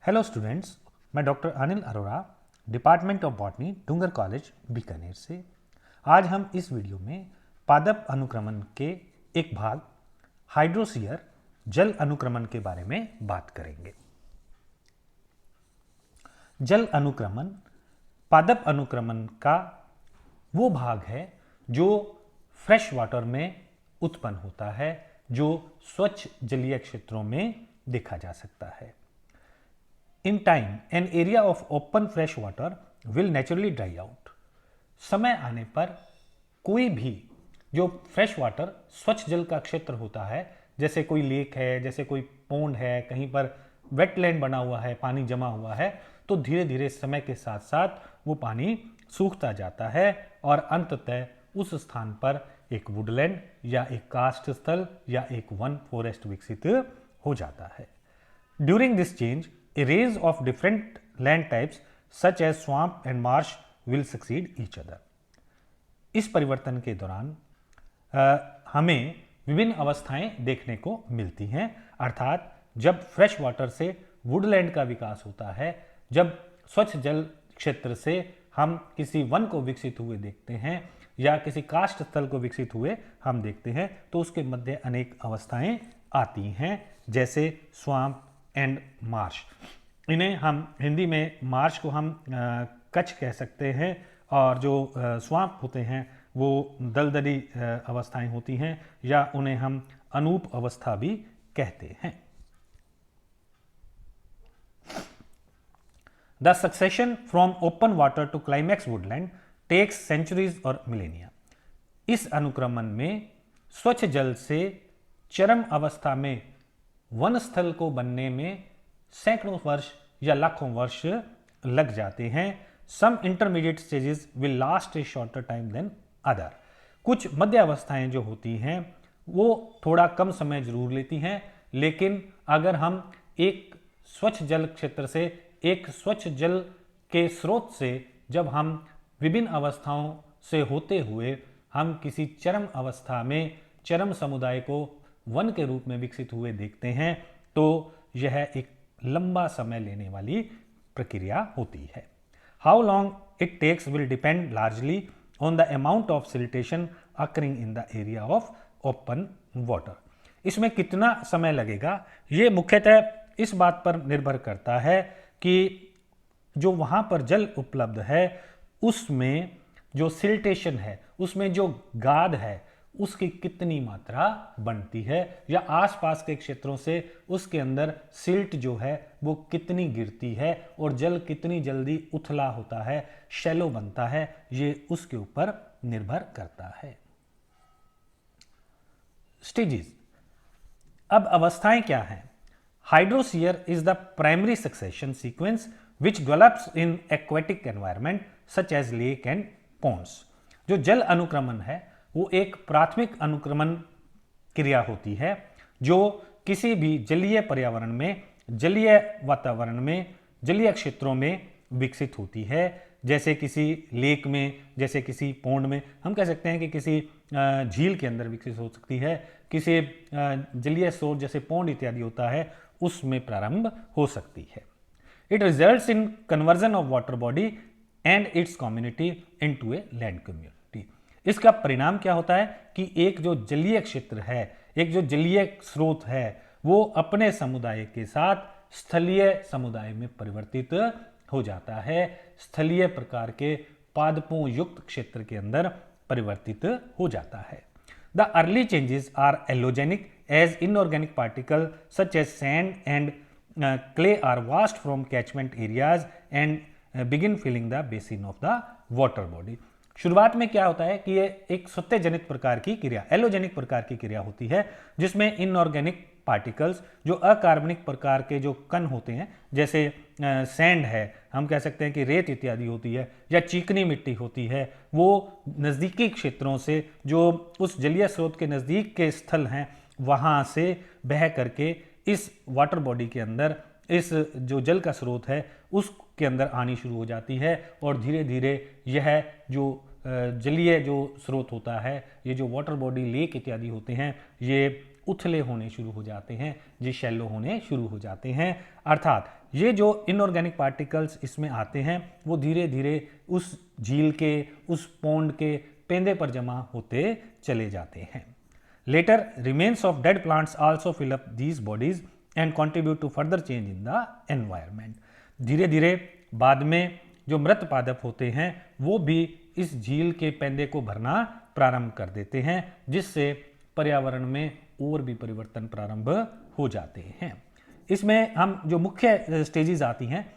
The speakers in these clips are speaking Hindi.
हेलो स्टूडेंट्स, मैं doctor Anil Arora, department of botany, Dungar college, Bikaner से। आज हम इस वीडियो में पादप अनुक्रमण के एक भाग हाइड्रोसीयर जल अनुक्रमण के बारे में बात करेंगे। जल अनुक्रमण पादप अनुक्रमण का वो भाग है जो फ्रेश वाटर में उत्पन्न होता है, जो स्वच्छ जलीय क्षेत्रों में देखा जा सकता है। In time, an area of open fresh water will naturally dry out. समय आने पर कोई भी जो फ्रेश वाटर स्वच्छ जल का क्षेत्र होता है, जैसे कोई लेक है, जैसे कोई पोंड है, कहीं पर वेटलैंड बना हुआ है, पानी जमा हुआ है, तो धीरे धीरे समय के साथ साथ वो पानी सूखता जाता है और अंततः उस स्थान पर एक वुडलैंड या एक कास्ट स्थल या एक वन फॉरेस्ट विकसित हो जाता है। During this change arrays of different land types such as swamp and marsh will succeed each other. इस परिवर्तन के दौरान हमें विभिन्न अवस्थाएं देखने को मिलती हैं, अर्थात जब फ्रेश वाटर से वुडलैंड का विकास होता है, जब स्वच्छ जल क्षेत्र से हम किसी वन को विकसित हुए देखते हैं या किसी काष्ठ स्थल को विकसित हुए हम देखते हैं, तो उसके मध्य अनेक अवस्थाएं आती हैं, जैसे स्वाम्प एंड मार्श। इन्हें हम हिंदी में मार्श को हम कच्छ कह सकते हैं, और जो स्वाम्प होते हैं वो दलदली अवस्थाएं होती हैं, या उन्हें हम अनूप अवस्था भी कहते हैं। The succession from open water to climax woodland takes centuries और मिलेनिया। इस अनुक्रमण में स्वच्छ जल से चरम अवस्था में वन स्थल को बनने में सैकड़ों वर्ष या लाखों वर्ष लग जाते हैं। Some intermediate stages will last a shorter time than other. कुछ मध्य अवस्थाएं जो होती हैं वो थोड़ा कम समय जरूर लेती हैं, लेकिन अगर हम एक स्वच्छ जल क्षेत्र से, एक स्वच्छ जल के स्रोत से जब हम विभिन्न अवस्थाओं से होते हुए हम किसी चरम अवस्था में चरम समुदाय को वन के रूप में विकसित हुए देखते हैं, तो यह एक लंबा समय लेने वाली प्रक्रिया होती है। How long it takes will depend largely on the amount of siltation occurring in the area of open water. इसमें कितना समय लगेगा ये मुख्यतः इस बात पर निर्भर करता है कि जो वहाँ पर जल उपलब्ध है उसमें जो सिल्टेशन है, उसमें जो गाद है, उसकी कितनी मात्रा बनती है, या आसपास के क्षेत्रों से उसके अंदर सिल्ट जो है वो कितनी गिरती है और जल कितनी जल्दी उथला होता है, शैलो बनता है, ये उसके ऊपर निर्भर करता है। स्टेजेस। अब अवस्थाएं क्या हैं? Hydrosere is the primary succession sequence which develops in aquatic environment such as lake and ponds. जो जल अनुक्रमण है वो एक प्राथमिक अनुक्रमण क्रिया होती है जो किसी भी जलीय पर्यावरण में, जलीय वातावरण में, जलीय क्षेत्रों में विकसित होती है। जैसे किसी लेक में, जैसे किसी पोंड में, हम कह सकते हैं कि किसी झील के अंदर विकसित हो सकती है, किसी जलीय स्रोत जैसे पोंड इत्यादि होता है उसमें प्रारंभ हो सकती है। It results in conversion of water body and it's community into a land community. इसका परिणाम क्या होता है कि एक जो जलीय क्षेत्र है, एक जो जलीय स्रोत है, वो अपने समुदाय के साथ स्थलीय समुदाय में परिवर्तित हो जाता है, स्थलीय प्रकार के पादपों युक्त क्षेत्र के अंदर परिवर्तित हो जाता है। The early changes are allogenic as inorganic particle such as sand and clay are washed from catchment areas and begin filling the basin of the water body। शुरुआत में क्या होता है कि ये एक स्वतः जनित प्रकार की क्रिया, एलोजेनिक प्रकार की क्रिया होती है, जिसमें इनऑर्गेनिक पार्टिकल्स, जो अकार्बनिक प्रकार के जो कण होते हैं, जैसे सैंड है, हम कह सकते हैं कि रेत इत्यादि होती है, या चिकनी मिट्टी होती है, वो नज़दीकी क्षेत्रों से, जो उस जलीय स्रोत के नज़दीक के स्थल हैं, वहाँ से बह करके इस वाटर बॉडी के अंदर, इस जो जल का स्रोत है उसके अंदर आनी शुरू हो जाती है, और धीरे धीरे यह जो जलीय जो स्रोत होता है, ये जो वाटर बॉडी, लेक इत्यादि होते हैं, ये उथले होने शुरू हो जाते हैं, ये शैलो होने शुरू हो जाते हैं। अर्थात ये जो इनऑर्गेनिक पार्टिकल्स इसमें आते हैं वो धीरे धीरे उस झील के, उस पॉन्ड के पेंदे पर जमा होते चले जाते हैं। Later remains of dead plants also fill up these bodies and contribute to further change in the environment. धीरे धीरे बाद में जो मृत पादप होते हैं वो भी इस झील के पेंदे को भरना प्रारंभ कर देते हैं, जिससे पर्यावरण में और भी परिवर्तन प्रारंभ हो जाते हैं। इसमें हम जो मुख्य स्टेजेस आती हैं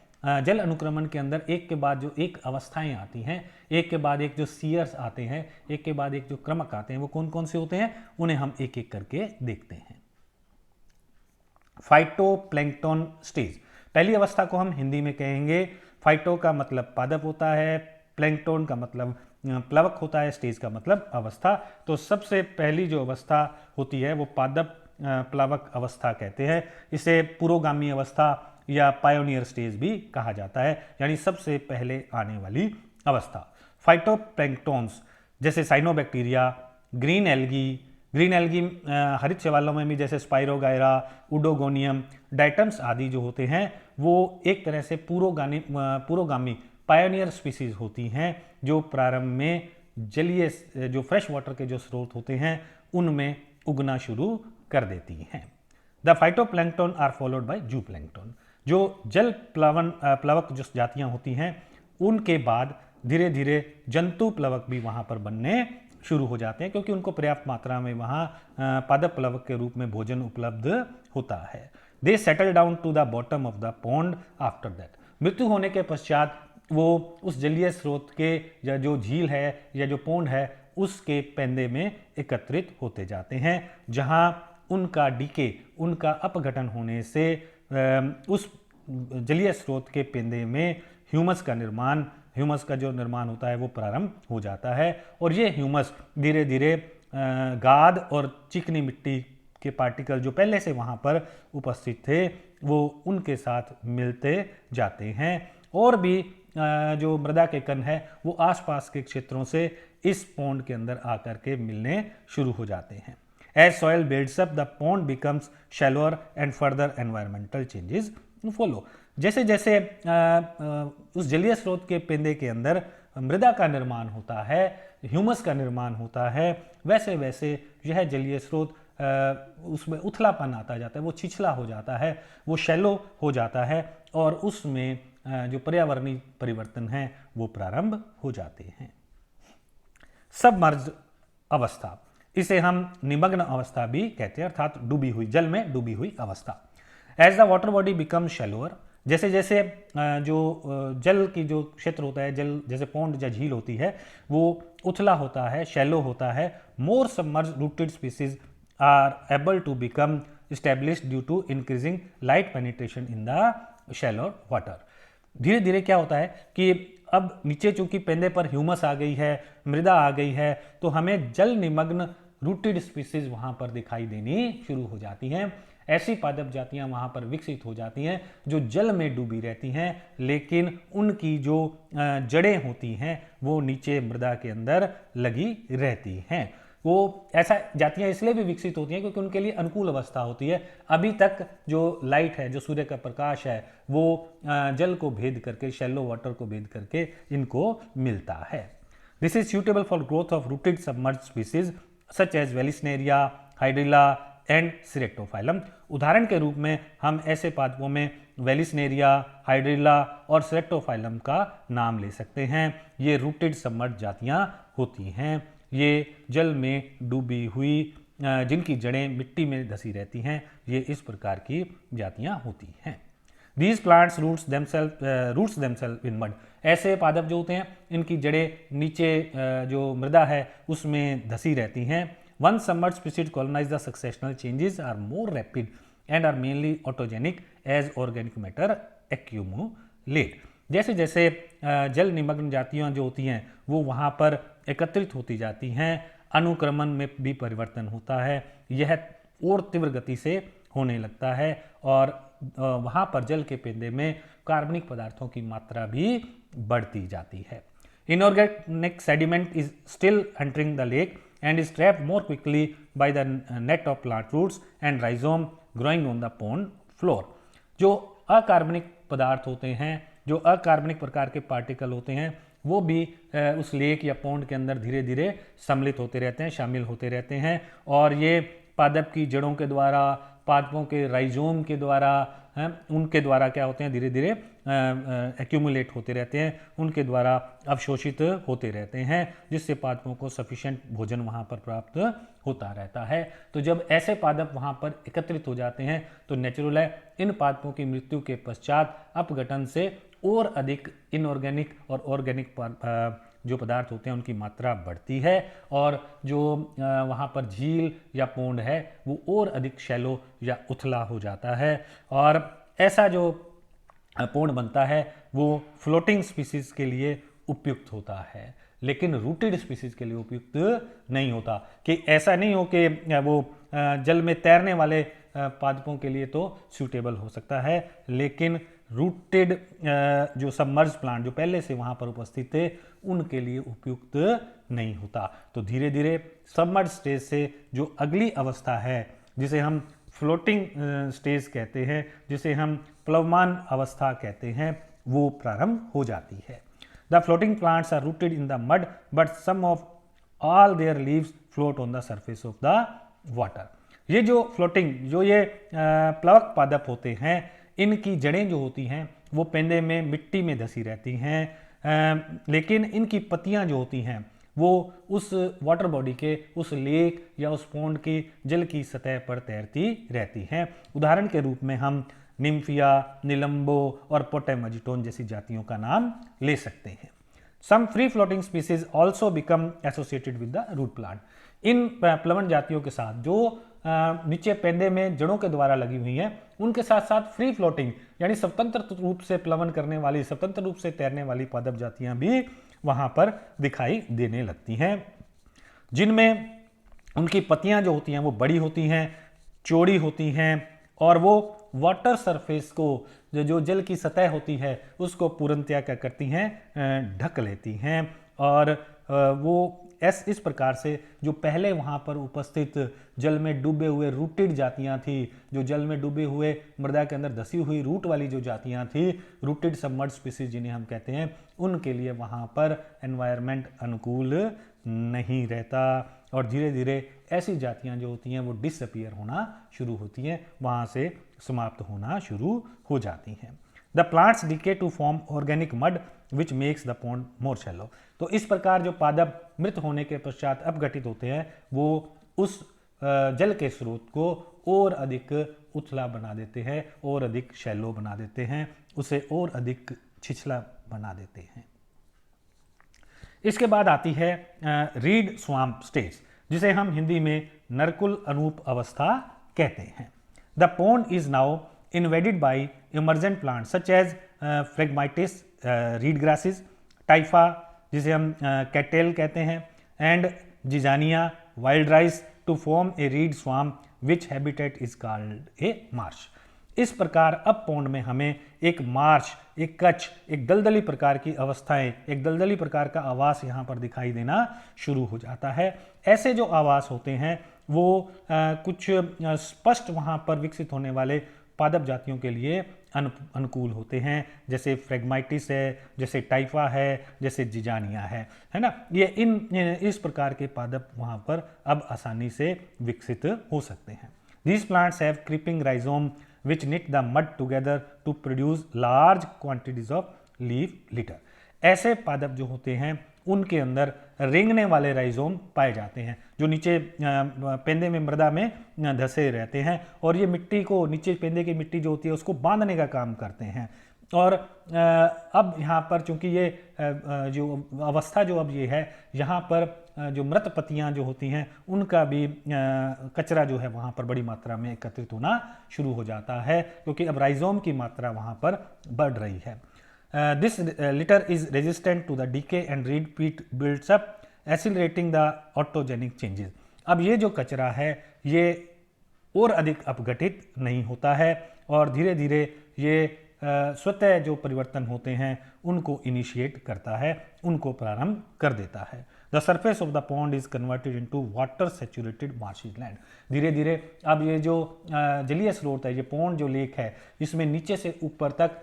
जल अनुक्रमण के अंदर, एक के बाद जो एक अवस्थाएं आती हैं, एक के बाद एक जो सीयर्स आते हैं, एक के बाद एक जो क्रमक आते हैं, वो कौन कौन से होते हैं उन्हें हम एक एक करके देखते हैं। फाइटोप्लैंक्टन स्टेज, पहली अवस्था को हम हिंदी में कहेंगे, फाइटो का मतलब पादप होता है, प्लैंक्टन का मतलब प्लवक होता है, स्टेज का मतलब अवस्था। तो सबसे पहली जो अवस्था होती है वो पादप प्लवक अवस्था कहते हैं। इसे पुरोगामी अवस्था या पायोनियर स्टेज भी कहा जाता है, यानी सबसे पहले आने वाली अवस्था। फाइटोप्लैंक्टन्स जैसे साइनोबैक्टीरिया, ग्रीन एल्गी हरित शैवालों में भी जैसे स्पाइरोगायरा, उडोगोनियम, डाइटम्स आदि जो होते हैं वो एक तरह से पुरोगामी पायोनियर स्पीसीज होती हैं, जो प्रारंभ में जलीय जो फ्रेश वाटर के जो स्रोत होते हैं उनमें उगना शुरू कर देती हैं। The phytoplankton are followed by zooplankton. जो जल प्लवक जो जातियां होती हैं उनके बाद धीरे धीरे जंतु प्लवक भी वहां पर बनने शुरू हो जाते हैं, क्योंकि उनको पर्याप्त मात्रा में वहां पादप प्लवक के रूप में भोजन उपलब्ध होता है। They settle down to the bottom of the pond after that. मृत्यु होने के पश्चात वो उस जलीय स्रोत के या जो झील है या जो पॉन्ड है उसके पेंदे में एकत्रित होते जाते हैं, जहां उनका डीके, उनका अपघटन होने से उस जलीय स्रोत के पेंदे में ह्यूमस का जो निर्माण होता है वो प्रारंभ हो जाता है। और ये ह्यूमस धीरे धीरे गाद और चिकनी मिट्टी के पार्टिकल जो पहले से वहाँ पर उपस्थित थे वो उनके साथ मिलते जाते हैं, और भी जो मृदा के कण है वो आसपास के क्षेत्रों से इस पॉन्ड के अंदर आकर के मिलने शुरू हो जाते हैं। As soil builds up, the pond becomes shallower and further environmental changes follow. जैसे जैसे उस जलीय स्रोत के पेंदे के अंदर मृदा का निर्माण होता है, ह्यूमस का निर्माण होता है, वैसे वैसे यह जलीय स्रोत उसमें उथलापन आता जाता है, वो छिछला हो जाता है, वो शैलो हो जाता है, और उसमें जो पर्यावरणीय परिवर्तन है वो प्रारंभ हो जाते हैं। सबमर्ज्ड अवस्था, इसे हम निमग्न अवस्था भी कहते हैं, अर्थात डूबी हुई, जल में डूबी हुई अवस्था। As the water body become shallower, जैसे जैसे जो जल की जो क्षेत्र होता है, जल जैसे पॉन्ड या झील होती है वो उथला होता है, शैलो होता है, more submerge rooted species are able to become established due to increasing light penetration in the shallow water. धीरे धीरे क्या होता है कि अब नीचे चूंकि पेंदे पर ह्यूमस आ गई है, मृदा आ गई है, तो हमें जल निमग्न रूटेड स्पीसीज वहां पर दिखाई देनी शुरू हो जाती हैं। ऐसी पादप जातियां वहां पर विकसित हो जाती हैं जो जल में डूबी रहती हैं, लेकिन उनकी जो जड़ें होती हैं वो नीचे मृदा के अंदर लगी रहती हैं। वो ऐसा जातियां इसलिए भी विकसित होती हैं क्योंकि उनके लिए अनुकूल अवस्था होती है। अभी तक जो लाइट है, जो सूर्य का प्रकाश है, वो जल को भेद करके, शैलो वाटर को भेद करके इनको मिलता है। This is suitable for growth of rooted submerged species such as Vallisneria, Hydrilla and Ceratophyllum. उदाहरण के रूप में हम ऐसे पादपों में वेलिस्नेरिया, हाइड्रिला और सिरेक्टोफाइलम का नाम ले सकते हैं। ये रूटेड सबमर्ज्ड जातियां होती हैं। ये जल में डूबी हुई, जिनकी जड़ें मिट्टी में धसी रहती हैं, ये इस प्रकार की जातियां होती हैं। These plants roots themselves in mud. ऐसे पादप जो होते हैं इनकी जड़ें नीचे जो मृदा है उसमें धसी रहती हैं। One submerged species colonize the successional changes are more rapid and are mainly autogenic as organic matter accumulate. जैसे जैसे जल निमग्न जातियां जो होती हैं वो वहाँ पर एकत्रित होती जाती हैं, अनुक्रमण में भी परिवर्तन होता है, यह और तीव्र गति से होने लगता है, और वहाँ पर जल के पेंदे में कार्बनिक पदार्थों की मात्रा भी बढ़ती जाती है। Inorganic sediment is still entering the lake and is trapped more quickly by the net of plant roots and rhizome growing on the pond floor. जो अकार्बनिक पदार्थ होते हैं, जो अकार्बनिक प्रकार के पार्टिकल होते हैं, वो भी उस लेक या पौंड के अंदर धीरे धीरे सम्मिलित होते रहते हैं, शामिल होते रहते हैं, और ये पादप की जड़ों के द्वारा, पादपों के राइजोम के द्वारा, उनके द्वारा क्या होते हैं, धीरे धीरे एक्यूमुलेट होते रहते हैं, उनके द्वारा अवशोषित होते रहते हैं, जिससे पादपों को सफिशिएंट भोजन वहाँ पर प्राप्त होता रहता है। तो जब ऐसे पादप वहाँ पर एकत्रित हो जाते हैं तो नेचुरल है इन पादपों की मृत्यु के पश्चात अपघटन से और अधिक इनऑर्गेनिक और ऑर्गेनिक जो पदार्थ होते हैं उनकी मात्रा बढ़ती है, और जो वहाँ पर झील या पोंड है वो और अधिक शैलो या उथला हो जाता है, और ऐसा जो पोंड बनता है वो फ्लोटिंग स्पीसीज के लिए उपयुक्त होता है, लेकिन रूटेड स्पीसीज के लिए उपयुक्त नहीं होता। कि ऐसा नहीं हो कि वो जल में तैरने वाले पादपों के लिए तो सूटेबल हो सकता है, लेकिन रूटेड जो सबमर्ज प्लांट जो पहले से वहाँ पर उपस्थित थे उनके लिए उपयुक्त नहीं होता। तो धीरे धीरे सबमर्ज स्टेज से जो अगली अवस्था है जिसे हम फ्लोटिंग स्टेज कहते हैं, जिसे हम प्लवमान अवस्था कहते हैं, वो प्रारंभ हो जाती है। The floating plants are rooted in the mud but some of all their leaves float on the surface of the water. ये जो फ्लोटिंग जो ये प्लवक पादप होते हैं, इनकी जड़ें जो होती हैं वो पेंदे में मिट्टी में धसी रहती हैं, लेकिन इनकी पत्तियां जो होती हैं वो उस वाटर बॉडी के, उस लेक या उस पौंड की जल की सतह पर तैरती रहती हैं। उदाहरण के रूप में हम निम्फिया, निलंबो और पोटेमजिटोन जैसी जातियों का नाम ले सकते हैं। Some free floating species also become associated with the root plant. इन प्लवण जातियों के साथ जो नीचे पेंदे में जड़ों के द्वारा लगी हुई हैं, उनके साथ साथ फ्री फ्लोटिंग यानी स्वतंत्र रूप से प्लवन करने वाली, स्वतंत्र रूप से तैरने वाली पादप जातियां भी वहां पर दिखाई देने लगती हैं, जिनमें उनकी पत्तियां जो होती हैं वो बड़ी होती हैं, चौड़ी होती हैं, और वो वाटर सरफेस को, जो जल की सतह होती है उसको पूर्णतया क्या करती हैं, ढक लेती हैं। और वो इस प्रकार से जो पहले वहाँ पर उपस्थित जल में डूबे हुए रूटेड जातियाँ थी, जो जल में डूबे हुए मृदा के अंदर धसी हुई रूट वाली जो जातियाँ थी, रूटेड सबमर्ज स्पीसीज जिन्हें हम कहते हैं, उनके लिए वहाँ पर एनवायरनमेंट अनुकूल नहीं रहता, और धीरे धीरे ऐसी जातियाँ जो होती हैं वो डिसअपीयर होना शुरू होती हैं, वहाँ से समाप्त होना शुरू हो जाती हैं। The plants decay to form organic mud which makes the pond more shallow. तो इस प्रकार जो पादप मृत होने के पश्चात अपघटित होते हैं वो उस जल के स्रोत को और अधिक उथला बना देते हैं, और अधिक शैलो बना देते हैं, उसे और अधिक छिछला बना देते हैं। इसके बाद आती है रीड स्वाम्प स्टेज, जिसे हम हिंदी में नरकुल अनूप अवस्था कहते हैं। The pond is now invaded by emergent plants such as Phragmites, reed grasses, Typha जिसे हम कैटेल कहते हैं, and Zizania, wild rice to form a reed swamp which habitat is called a marsh। इस प्रकार अब पौंड में हमें एक मार्श, एक कच्छ, एक दलदली प्रकार की अवस्थाएं, एक दलदली प्रकार का आवास यहाँ पर दिखाई देना शुरू हो जाता है। ऐसे जो आवास होते हैं वो कुछ स्पष्ट वहाँ पर विकसित होने वाले पादप जातियों के लिए अनुकूल होते हैं, जैसे फ्रेगमाइटिस है, जैसे टाइफा है, जैसे जिजानिया है ना। ये इस प्रकार के पादप वहाँ पर अब आसानी से विकसित हो सकते हैं। These plants have creeping rhizome which knit the mud together to produce large quantities of leaf litter। ऐसे पादप जो होते हैं उनके अंदर रेंगने वाले राइजोम पाए जाते हैं, जो नीचे पेंदे में मृदा में धसे रहते हैं, और ये मिट्टी को, नीचे पेंदे की मिट्टी जो होती है उसको बांधने का काम करते हैं। और अब यहाँ पर चूंकि ये जो अवस्था जो अब ये है, यहाँ पर जो मृत पत्तियाँ जो होती हैं उनका भी कचरा जो है वहाँ पर बड़ी मात्रा में एकत्रित होना शुरू हो जाता है, क्योंकि अब राइजोम की मात्रा वहाँ पर बढ़ रही है। This litter is resistant to the decay and reed peat builds up, accelerating the autogenic changes। अब ये जो कचरा है ये और अधिक अपघटित नहीं होता है, और धीरे धीरे ये स्वतः जो परिवर्तन होते हैं उनको इनिशिएट करता है, उनको प्रारंभ कर देता है। The surface of the pond is converted into water saturated marshy land. धीरे धीरे अब ये जो जलीय स्रोत है, ये पॉन्ड जो लेक है, इसमें नीचे से ऊपर तक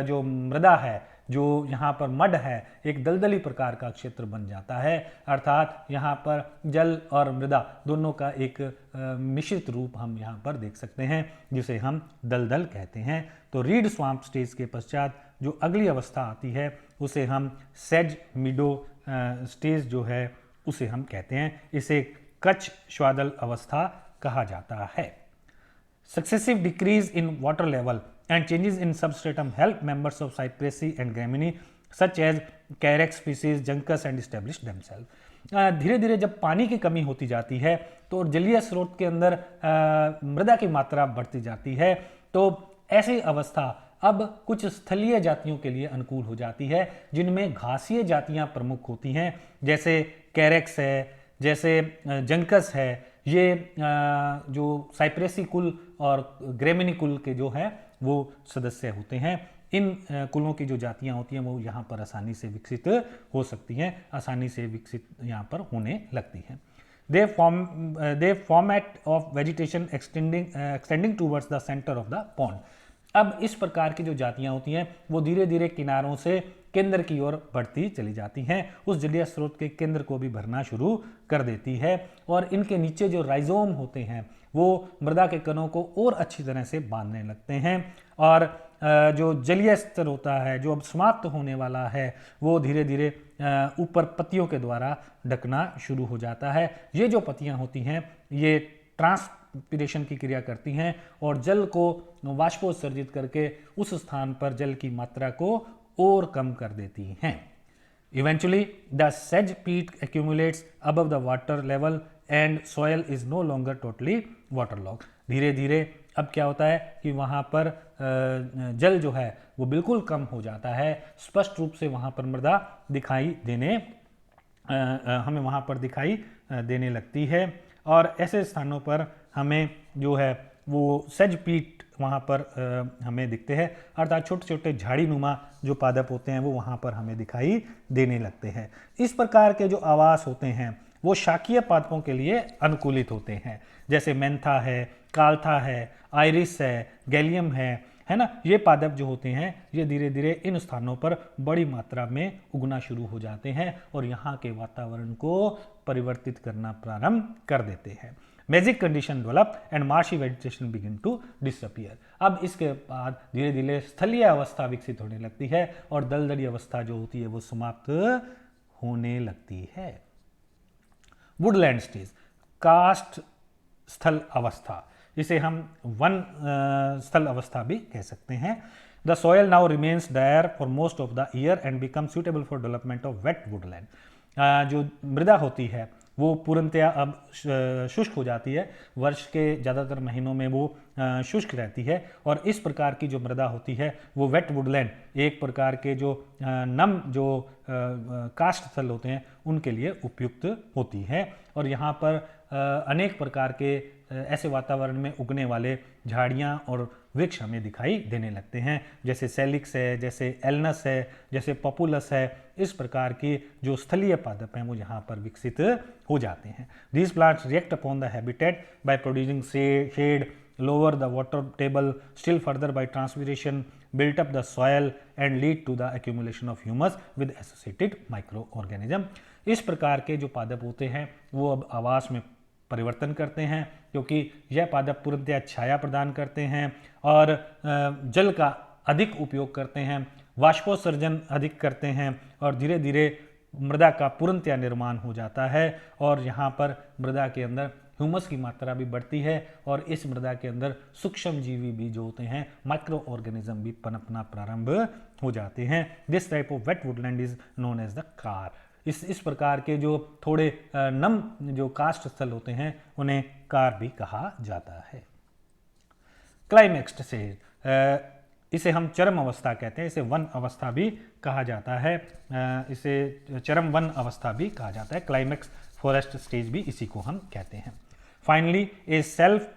जो मृदा है, जो यहाँ पर मड है, एक दलदली प्रकार का क्षेत्र बन जाता है। अर्थात यहाँ पर जल और मृदा दोनों का एक मिश्रित रूप हम यहाँ पर देख सकते हैं, जिसे हम दलदल कहते हैं। तो रीड स्वाम्प स्टेज के पश्चात जो अगली अवस्था आती है उसे हम सेज मीडो स्टेज जो है उसे हम कहते हैं। इसे कच्छ श्वादल अवस्था कहा जाता है। Successive decrease in water level and changes in substratum help members of Cypresse and Gramineae such as Carex species juncus and establish themselves. धीरे धीरे जब पानी की कमी होती जाती है तो जलीय स्रोत के अंदर मृदा की मात्रा बढ़ती जाती है, तो ऐसी अवस्था अब कुछ स्थलीय जातियों के लिए अनुकूल हो जाती है, जिनमें घासीय जातियां प्रमुख होती हैं, जैसे कैरेक्स है, जैसे जंकस है। ये जो साइप्रेसी कुल और ग्रेमिनी कुल के जो है वो सदस्य होते हैं। इन कुलों की जो जातियां होती हैं वो यहाँ पर आसानी से विकसित हो सकती हैं, आसानी से विकसित यहाँ पर होने लगती हैं। They format of vegetation extending towards the centre of the pond. अब इस प्रकार की जो जातियां होती हैं वो धीरे धीरे किनारों से केंद्र की ओर बढ़ती चली जाती हैं, उस जलीय स्रोत के केंद्र को भी भरना शुरू कर देती है, और इनके नीचे जो राइजोम होते हैं वो मृदा के कणों को और अच्छी तरह से बांधने लगते हैं, और जो जलीय स्तर होता है जो अब समाप्त होने वाला है वो धीरे धीरे ऊपर पत्तियों के द्वारा ढकना शुरू हो जाता है। ये जो पत्तियां होती हैं ये ट्रांसपिरेशन की क्रिया करती हैं और जल को वाष्पोत्सर्जित करके उस स्थान पर जल की मात्रा को और कम कर देती हैं। Eventually, the sedge peat accumulates above the water level and soil is no longer totally waterlogged. धीरे धीरे अब क्या होता है कि वहाँ पर जल जो है वो बिल्कुल कम हो जाता है, स्पष्ट रूप से वहाँ पर मृदा दिखाई देने हमें वहाँ पर दिखाई देने लगती है, और ऐसे स्थानों पर हमें जो है वो सेज पीट वहाँ पर हमें दिखते हैं, अर्थात छोटे छोटे झाड़ी नुमा जो पादप होते हैं वो वहाँ पर हमें दिखाई देने लगते हैं। इस प्रकार के जो आवास होते हैं वो शाकीय पादपों के लिए अनुकूलित होते हैं, जैसे मेंथा है, काल्था है, आइरिस है, गैलियम है ना। ये पादप जो होते हैं ये धीरे धीरे इन स्थानों पर बड़ी मात्रा में उगना शुरू हो जाते हैं और यहाँ के वातावरण को परिवर्तित करना प्रारंभ कर देते हैं। Magic condition develop and marshy vegetation begin to disappear. अब इसके बाद धीरे धीरे स्थलीय अवस्था विकसित होने लगती है और दलदली अवस्था जो होती है वो समाप्त होने लगती है। वुडलैंड स्टेज, काष्ठ स्थल अवस्था, इसे हम वन स्थल अवस्था भी कह सकते हैं। The soil now remains drier for most of the year and become suitable for development of wet woodland. जो मृदा होती है वो पूर्णतया अब शुष्क हो जाती है, वर्ष के ज़्यादातर महीनों में वो शुष्क रहती है, और इस प्रकार की जो मृदा होती है वो वेट वुडलैंड एक प्रकार के जो नम जो काष्ठ स्थल होते हैं उनके लिए उपयुक्त होती है। और यहाँ पर अनेक प्रकार के ऐसे वातावरण में उगने वाले झाड़ियाँ और वृक्ष हमें दिखाई देने लगते हैं, जैसे सेलिक्स है, जैसे एलनस है, जैसे पॉपुलस है। इस प्रकार की जो स्थलीय पादप हैं वो यहाँ पर विकसित हो जाते हैं। These plants react upon the habitat by producing shade, lower the water table, still further by transpiration, built up the soil and lead to the accumulation of humus with associated microorganism। इस प्रकार के जो पादप होते हैं वो अब आवास में परिवर्तन करते हैं, क्योंकि यह पादप पूर्णतया छाया प्रदान करते हैं और जल का अधिक उपयोग करते हैं, वाष्पोत्सर्जन अधिक करते हैं, और धीरे धीरे मृदा का पूर्णतया निर्माण हो जाता है, और यहाँ पर मृदा के अंदर ह्यूमस की मात्रा भी बढ़ती है और इस मृदा के अंदर सूक्ष्म जीवी भी जो होते हैं माइक्रो ऑर्गेनिज्म भी पनपना प्रारंभ हो जाते हैं। This type of wet woodland is known as the carr. इस प्रकार के जो थोड़े नम जो काष्ठ स्थल होते हैं उन्हें कार भी कहा जाता है। क्लाइमेक्स स्टेज, इसे हम चरम अवस्था कहते हैं, इसे वन अवस्था भी कहा जाता है, इसे चरम वन अवस्था भी कहा जाता है। क्लाइमेक्स फॉरेस्ट स्टेज भी इसी को हम कहते हैं। Finally a self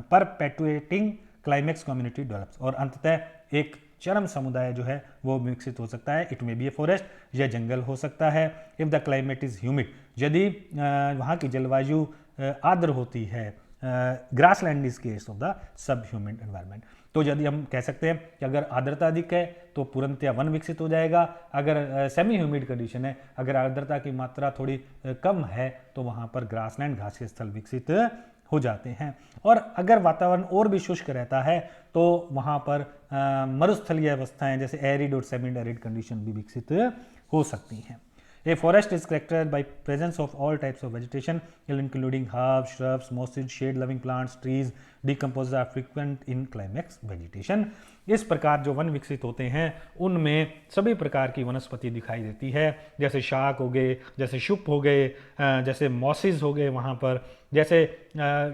perpetuating climax community develops, और अंततः एक चरम समुदाय जो है वो विकसित हो सकता है। It may be a forest या जंगल हो सकता है। If the climate is humid, यदि वहाँ की जलवायु आर्द्र होती है, grassland is case of the sub humid environment. तो यदि हम कह सकते हैं कि अगर आर्द्रता अधिक है तो पूर्णतया वन विकसित हो जाएगा। अगर सेमी ह्यूमिड कंडीशन है, अगर आर्द्रता की मात्रा थोड़ी कम है तो वहाँ पर ग्रासलैंड घासीय स्थल विकसित हो जाते हैं। और अगर वातावरण और भी शुष्क रहता है तो वहाँ पर मरुस्थलीय अवस्थाएं जैसे एरिड और सेमी एरिड कंडीशन भी विकसित हो सकती हैं। A forest is characterized by presence of all types of vegetation, including herbs, shrubs, mosses, shade-loving plants, trees. Decomposers are frequent in climax vegetation. इस प्रकार जो वन विकसित होते हैं उनमें सभी प्रकार की वनस्पति दिखाई देती है, जैसे शाक हो गए, जैसे शुप हो गए, जैसे मॉसिस हो गए वहाँ पर, जैसे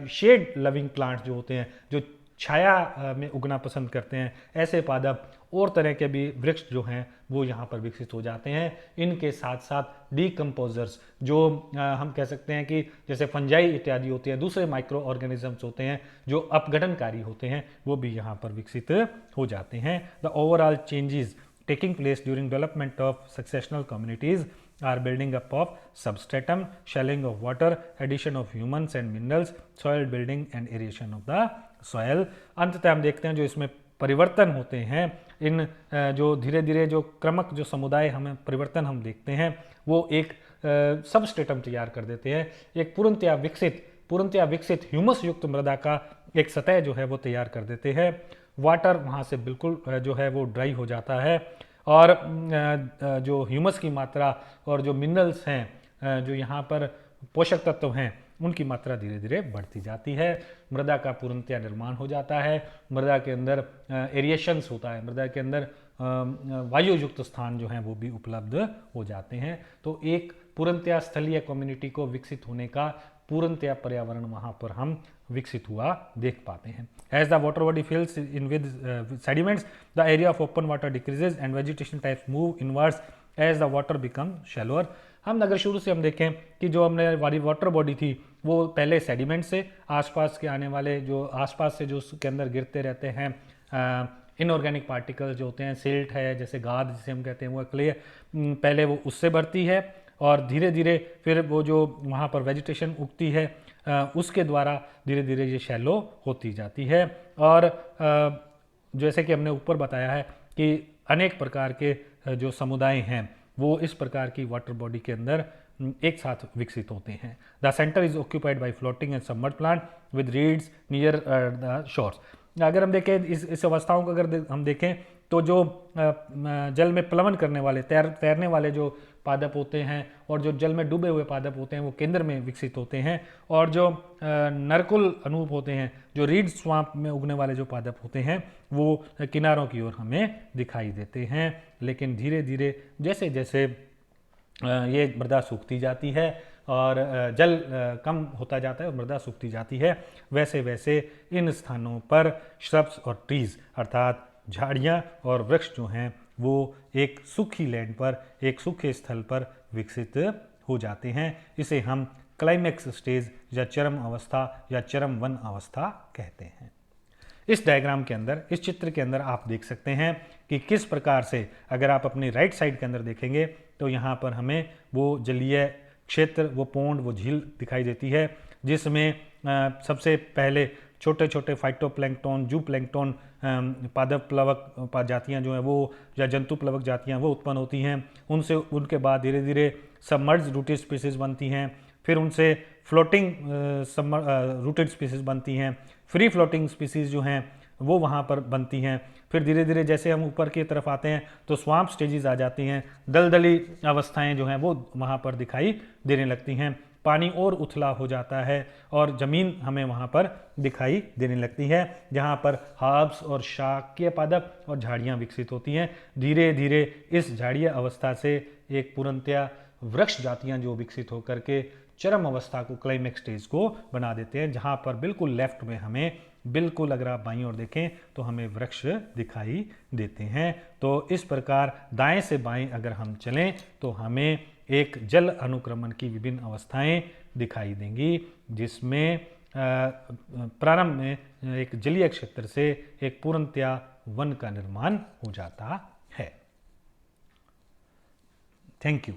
शेड लविंग प्लांट्स जो होते हैं, जो छाया में उगना पसंद करते हैं, ऐसे पादप और तरह के भी वृक्ष जो हैं वो यहाँ पर विकसित हो जाते हैं। इनके साथ साथ डीकम्पोजर्स जो हम कह सकते हैं कि जैसे फंजाई इत्यादि होते हैं, दूसरे माइक्रो ऑर्गेनिजम्स होते हैं जो अपघटनकारी होते हैं, वो भी यहाँ पर विकसित हो जाते हैं। The overall changes taking place during development of successional communities are building up of substratum, shelling of water, addition of humans and minerals, soil building and aeration of the soil. अंततः हम देखते हैं जो इसमें परिवर्तन होते हैं, इन जो धीरे धीरे जो क्रमक जो समुदाय हमें परिवर्तन हम देखते हैं वो एक सबस्ट्रेटम तैयार कर देते हैं, एक पूर्णतया विकसित ह्यूमस युक्त मृदा का एक सतह जो है वो तैयार कर देते हैं। वाटर वहाँ से बिल्कुल जो है वो ड्राई हो जाता है और जो ह्यूमस की मात्रा और जो मिनरल्स हैं, जो यहाँ पर पोषक तत्व हैं, उनकी मात्रा धीरे धीरे बढ़ती जाती है। मृदा का पूर्णतया निर्माण हो जाता है, मृदा के अंदर एरिएशंस होता है, मृदा के अंदर वायु युक्त स्थान जो हैं वो भी उपलब्ध हो जाते हैं। तो एक पूर्णतया स्थलीय कम्युनिटी को विकसित होने का पूर्णतया पर्यावरण वहाँ पर हम विकसित हुआ देख पाते हैं। As the water body fills in with sediments, the area of open water decreases and vegetation types move inwards as the water becomes shallower. हम अगर शुरू से हम देखें कि जो हमने हमारी वाटर बॉडी थी वो पहले सेडिमेंट से आसपास के आने वाले जो आसपास से जो उसके अंदर गिरते रहते हैं इनऑर्गेनिक पार्टिकल्स जो होते हैं, सिल्ट है जैसे गाद जिसे हम कहते हैं, वो क्ले पहले वो उससे बढ़ती है और धीरे धीरे फिर वो जो वहाँ पर वेजिटेशन उगती है उसके द्वारा धीरे धीरे ये शैलो होती जाती है। और जैसे कि हमने ऊपर बताया है कि अनेक प्रकार के जो समुदाय हैं वो इस प्रकार की वाटर बॉडी के अंदर एक साथ विकसित होते हैं। The centre is occupied by floating and submerged plant with reads near the shores. अगर हम देखें इस अवस्थाओं को अगर हम देखें तो जो जल में प्लवन करने वाले तैरने वाले जो पादप होते हैं और जो जल में डूबे हुए पादप होते हैं वो केंद्र में विकसित होते हैं, और जो नरकुल अनूप होते हैं, जो रीड स्वाम्प में उगने वाले जो पादप होते हैं वो किनारों की ओर हमें दिखाई देते हैं। लेकिन धीरे धीरे जैसे जैसे ये मृदा सूखती जाती है और जल कम होता जाता है और मृदा सूखती जाती है, वैसे वैसे इन स्थानों पर श्रब्स और ट्रीज अर्थात झाड़ियाँ और वृक्ष जो हैं वो एक सूखी लैंड पर, एक सूखे स्थल पर विकसित हो जाते हैं। इसे हम क्लाइमेक्स स्टेज या चरम अवस्था या चरम वन अवस्था कहते हैं। इस डायग्राम के अंदर, इस चित्र के अंदर आप देख सकते हैं कि किस प्रकार से अगर आप अपनी राइट साइड के अंदर देखेंगे तो यहाँ पर हमें वो जलीय क्षेत्र, वो पोंड, वो झील दिखाई देती है जिसमें सबसे पहले छोटे छोटे फाइटोप्लैंक्टन, जू प्लैंक्टन, पादप प्लवक जातियाँ जो हैं वो या जंतु प्लवक जातियाँ वो उत्पन्न होती हैं। उनके बाद धीरे धीरे सबमर्ज्ड रूटेड स्पीसीज बनती हैं, फिर उनसे फ्लोटिंग रूटेड स्पीसीज बनती हैं, फ्री फ्लोटिंग स्पीसीज जो हैं वो वहाँ पर बनती हैं। फिर धीरे धीरे जैसे हम ऊपर की तरफ आते हैं तो स्वाम्प स्टेजेस आ जाती हैं, दलदली अवस्थाएं जो हैं वो वहाँ पर दिखाई देने लगती हैं, पानी और उथला हो जाता है और ज़मीन हमें वहाँ पर दिखाई देने लगती है जहाँ पर हर्ब्स और शाकीय पादप और झाड़ियाँ विकसित होती हैं। धीरे धीरे इस झाड़िया अवस्था से एक पूर्णतया वृक्ष जातियाँ जो विकसित होकर के चरम अवस्था को, क्लाइमेक्स स्टेज को बना देते हैं, जहाँ पर बिल्कुल लेफ्ट में हमें बिल्कुल अगर आप बाईं ओर देखें तो हमें वृक्ष दिखाई देते हैं। तो इस प्रकार दाएं से बाएं अगर हम चलें तो हमें एक जल अनुक्रमण की विभिन्न अवस्थाएं दिखाई देंगी जिसमें प्रारंभ में एक जलीय क्षेत्र से एक पूर्णतया वन का निर्माण हो जाता है। Thank you.